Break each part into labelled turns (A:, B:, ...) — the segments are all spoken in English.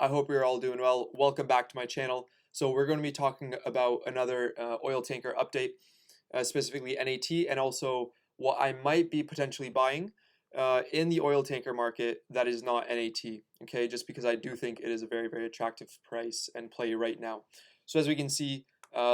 A: I hope you're all doing well. Welcome back to my channel. So we're going to be talking about another oil tanker update, specifically NAT, and also what I might be potentially buying in the oil tanker market that is not NAT. Okay, just because I do think it is a very, very attractive price and play right now. So as we can see,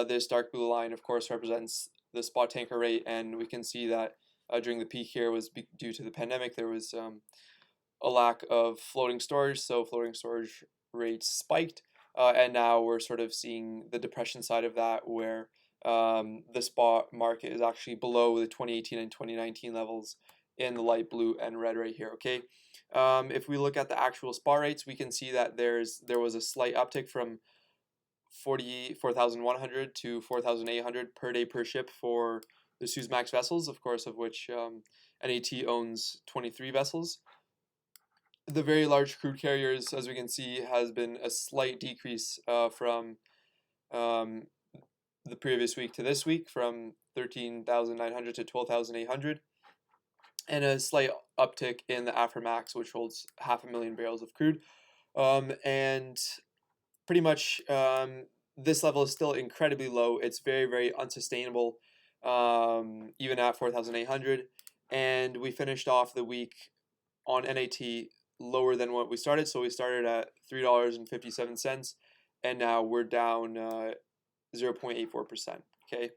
A: this dark blue line, of course, represents the spot tanker rate, and we can see that during the peak here was due to the pandemic. There was a lack of floating storage, so floating storage rates spiked, and now we're sort of seeing the depression side of that, where the spot market is actually below the 2018 and 2019 levels in the light blue and red right here. Okay, if we look at the actual spot rates, we can see that there was a slight uptick from 44,100 to 4,800 per day per ship for the Suezmax vessels, of course, of which NAT owns 23 vessels. The very large crude carriers, as we can see, has been a slight decrease from um, the previous week to this week, from 13,900 to 12,800, and a slight uptick in the Aframax, which holds 500,000 barrels of crude. And pretty much this level is still incredibly low. It's very, very unsustainable, even at 4,800. And we finished off the week on NAT lower than what we started. So we started at $3.57, and now we're down 0.84%. Okay.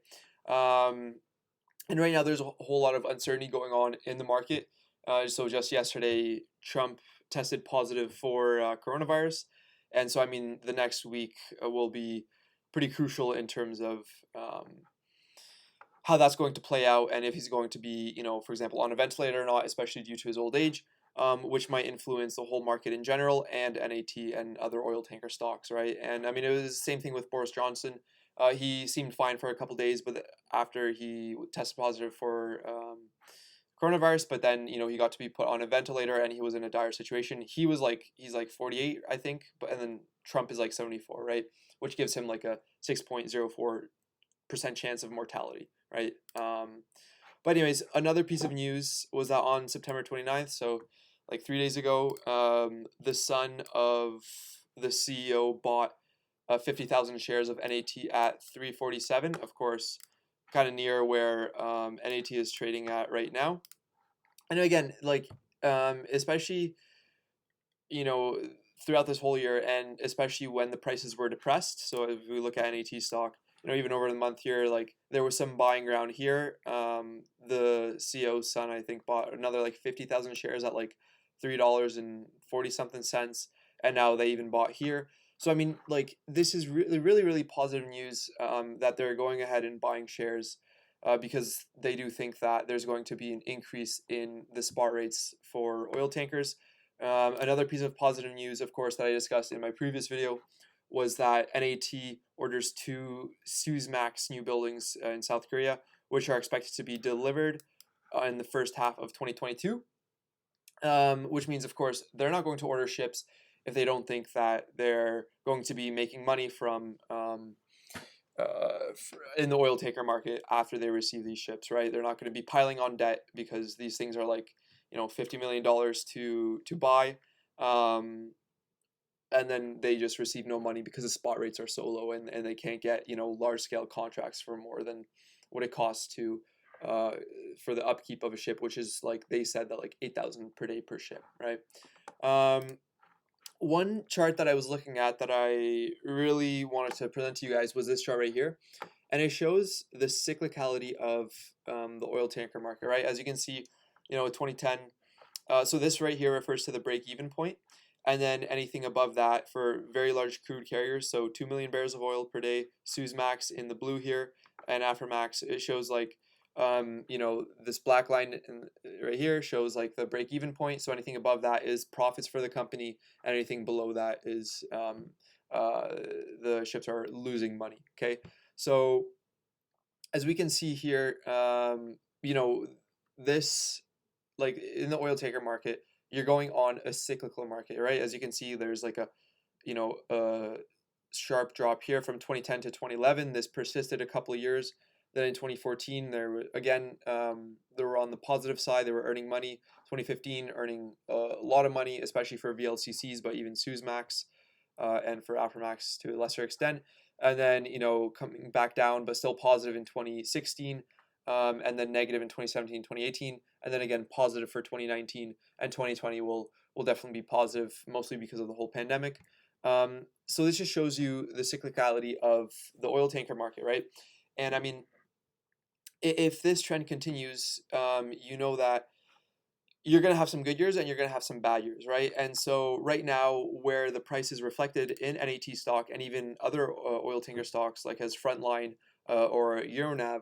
A: And right now there's a whole lot of uncertainty going on in the market. So just yesterday, Trump tested positive for coronavirus. And so, I mean, the next week will be pretty crucial in terms of how that's going to play out, and if he's going to be, for example, on a ventilator or not, especially due to his old age, which might influence the whole market in general and NAT and other oil tanker stocks, right? And I mean, it was the same thing with Boris Johnson. He seemed fine for a couple days, but after he tested positive for coronavirus, but then he got to be put on a ventilator and he was in a dire situation. He's like 48, I think, and then Trump is like 74, right? Which gives him like a 6.04% chance of mortality, right? But anyways, another piece of news was that on September 29th, so like 3 days ago, the son of the CEO bought 50,000 shares of NAT at 347. Of course, kind of near where NAT is trading at right now. And again, like especially throughout this whole year, and especially when the prices were depressed. So if we look at NAT stock, even over the month here, like there was some buying ground here. The CEO's son, I think, bought another like 50,000 shares at like $3.40 something, and now they even bought here. So I mean, like this is really, really, really positive news that they're going ahead and buying shares because they do think that there's going to be an increase in the spot rates for oil tankers. Another piece of positive news, of course, that I discussed in my previous video was that NAT orders 2 Suezmax new buildings in South Korea, which are expected to be delivered in the first half of 2022. Which means, of course, they're not going to order ships if they don't think that they're going to be making money from in the oil tanker market after they receive these ships, right? They're not going to be piling on debt because these things are like, $50 million to buy. And then they just receive no money because the spot rates are so low, and they can't get, large scale contracts for more than what it costs to for the upkeep of a ship, which is like they said that like 8,000 per day per ship, right? One chart that I was looking at that I really wanted to present to you guys was this chart right here, and it shows the cyclicality of the oil tanker market, right? As you can see, 2010. So this right here refers to the break-even point, and then anything above that for very large crude carriers, so 2 million barrels of oil per day, Suezmax in the blue here, and Aframax, it shows like this black line right here shows like the break-even point. So anything above that is profits for the company, and anything below that is the ships are losing money. Okay, so as we can see here, this, like in the oil tanker market, you're going on a cyclical market, right? As you can see, there's like a sharp drop here from 2010 to 2011. This persisted a couple of years. Then in 2014, they were on the positive side. They were earning money. 2015, earning a lot of money, especially for VLCCs, but even Suezmax. and for Aframax to a lesser extent. And then, coming back down, but still positive in 2016, and then negative in 2017, 2018, and then again positive for 2019, and 2020 will definitely be positive, mostly because of the whole pandemic. So this just shows you the cyclicality of the oil tanker market, right? And I mean, if this trend continues, you know that you're going to have some good years and you're going to have some bad years, right? And so right now, where the price is reflected in NAT stock and even other oil tanker stocks like as Frontline or Euronav,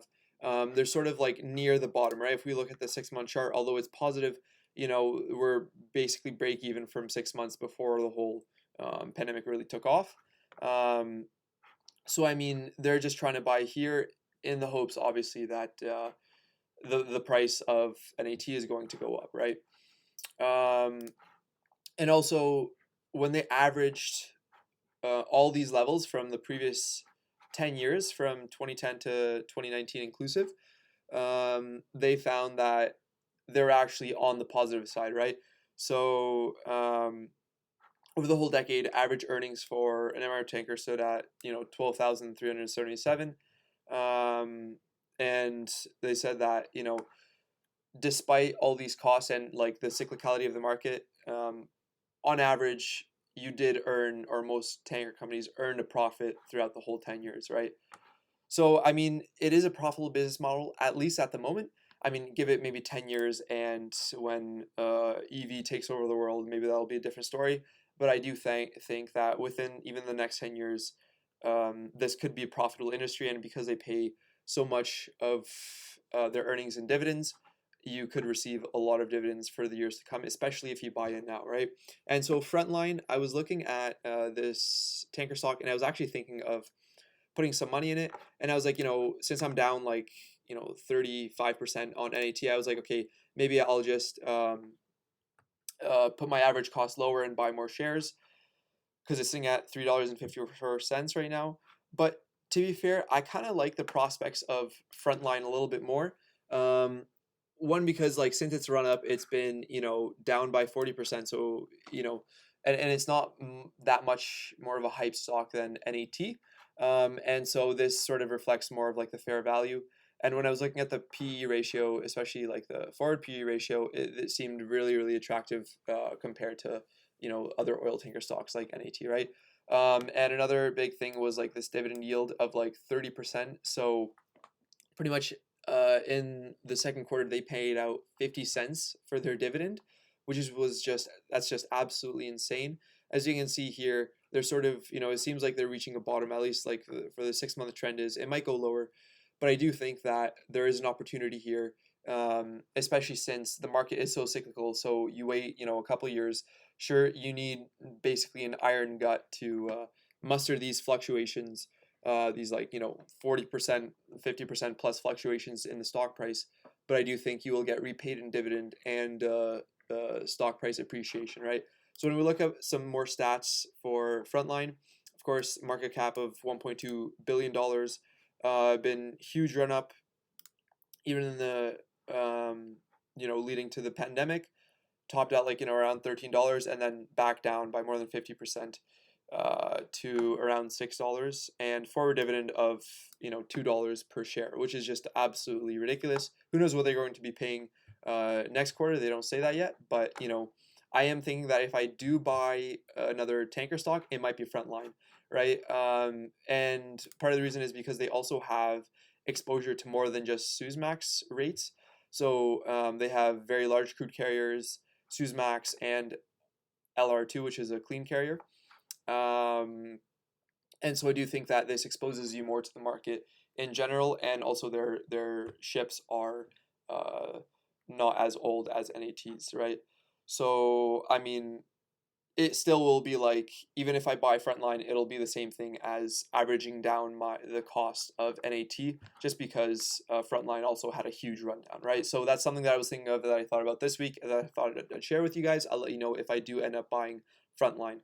A: they're sort of like near the bottom, right? If we look at the 6-month chart, although it's positive, we're basically break even from 6 months before the whole pandemic really took off. So I mean, they're just trying to buy here in the hopes, obviously, that the price of NAT is going to go up, right? And also, when they averaged all these levels from the previous 10 years, from 2010 to 2019 inclusive, they found that they're actually on the positive side, right? So over the whole decade, average earnings for an MR tanker stood at 12,377, and they said that despite all these costs and like the cyclicality of the market, on average, you did earn, or most tanker companies earned a profit throughout the whole 10 years, right? So, I mean, it is a profitable business model, at least at the moment. I mean, give it maybe 10 years, and when EV takes over the world, maybe that'll be a different story. But I do think that within even the next 10 years, this could be a profitable industry. And because they pay so much of their earnings in dividends, you could receive a lot of dividends for the years to come, especially if you buy in now, right? And so Frontline, I was looking at this tanker stock, and I was actually thinking of putting some money in it. And I was like, since I'm down like 35% on NAT, I was like, okay, maybe I'll just put my average cost lower and buy more shares, because it's sitting at $3.54 right now. But to be fair, I kind of like the prospects of Frontline a little bit more. One, because like since its run up, it's been down by 40%. So and it's not that much more of a hype stock than NAT. And so this sort of reflects more of like the fair value. And when I was looking at the PE ratio, especially like the forward PE ratio, it seemed really, really attractive compared to other oil tanker stocks like NAT, right? And another big thing was like this dividend yield of like 30%. So pretty much in the second quarter, they paid out 50 cents for their dividend, that's just absolutely insane. As you can see here, they're sort of, it seems like they're reaching a bottom, at least like for the 6-month trend is, it might go lower, but I do think that there is an opportunity here, especially since the market is so cyclical. So you wait, a couple of years, sure, you need basically an iron gut to muster these fluctuations, these like 40%, 50% plus fluctuations in the stock price. But I do think you will get repaid in dividend and stock price appreciation, right? So when we look at some more stats for Frontline, of course, market cap of $1.2 billion, been huge run up, even in the leading to the pandemic, topped out like around $13 and then back down by more than 50% to around $6, and forward dividend of $2 per share, which is just absolutely ridiculous. Who knows what they're going to be paying next quarter? They don't say that yet, but I am thinking that if I do buy another tanker stock, it might be Frontline, right? And part of the reason is because they also have exposure to more than just Suezmax rates. So they have very large crude carriers, Suezmax, and LR2, which is a clean carrier. And so I do think that this exposes you more to the market in general, and also their ships are not as old as NATs, right? So I mean, it still will be like, even if I buy Frontline, it'll be the same thing as averaging down the cost of NAT, just because Frontline also had a huge rundown, right? So that's something that I was thinking of, that I thought about this week, that I thought I'd share with you guys. I'll let you know if I do end up buying Frontline.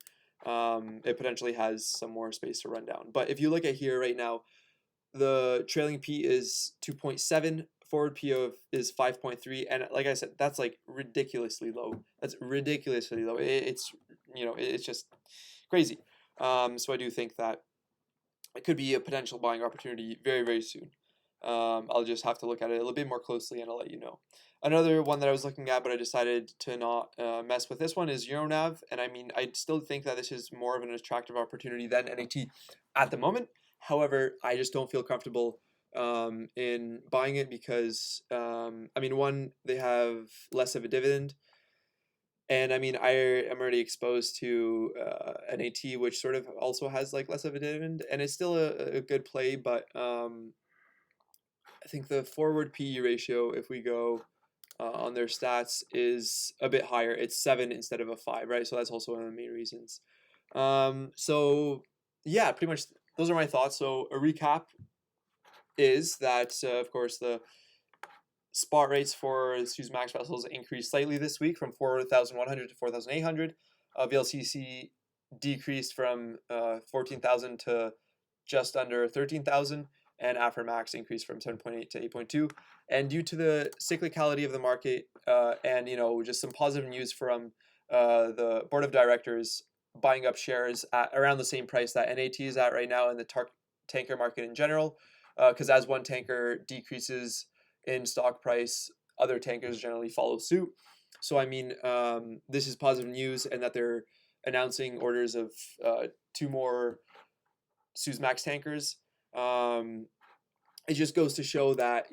A: It potentially has some more space to run down. But if you look at here right now, the trailing P is 2.7, forward P is 5.3, and like I said, that's like ridiculously low. That's ridiculously low. It's it's just crazy. So I do think that it could be a potential buying opportunity very, very soon. I'll just have to look at it a little bit more closely and I'll let you know. Another one that I was looking at, but I decided to not mess with this one is Euronav. And I mean, I still think that this is more of an attractive opportunity than NAT at the moment. However, I just don't feel comfortable in buying it because, I mean, one, they have less of a dividend. And I mean, I am already exposed to NAT, which sort of also has like less of a dividend, and it's still a good play. But I think the forward PE ratio, if we go on their stats, is a bit higher. It's 7 instead of a 5, right? So that's also one of the main reasons. So yeah, pretty much those are my thoughts. So a recap is that, of course, the spot rates for Suezmax vessels increased slightly this week from 4,100 to 4,800. VLCC decreased from 14,000 to just under 13,000, and Aframax increased from 7.8 to 8.2. And due to the cyclicality of the market and just some positive news from the board of directors buying up shares at around the same price that NAT is at right now in the tanker market in general, because as one tanker decreases in stock price, other tankers generally follow suit. So I mean, this is positive news, and that they're announcing orders of 2 more Suezmax tankers. It just goes to show that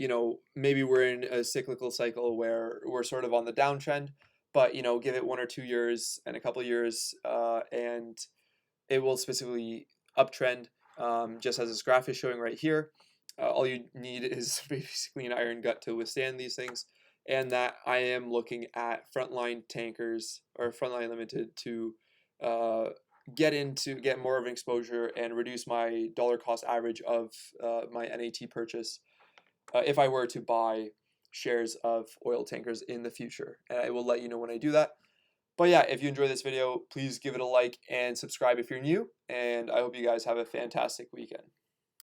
A: maybe we're in a cyclical cycle where we're sort of on the downtrend, but give it 1 or 2 years and a couple of years, and it will specifically uptrend, just as this graph is showing right here. All you need is basically an iron gut to withstand these things, and that I am looking at Frontline Tankers or Frontline Limited to get more of an exposure and reduce my dollar cost average of my NAT purchase if I were to buy shares of oil tankers in the future. And I will let you know when I do that. But yeah, if you enjoyed this video, please give it a like and subscribe if you're new. And I hope you guys have a fantastic weekend.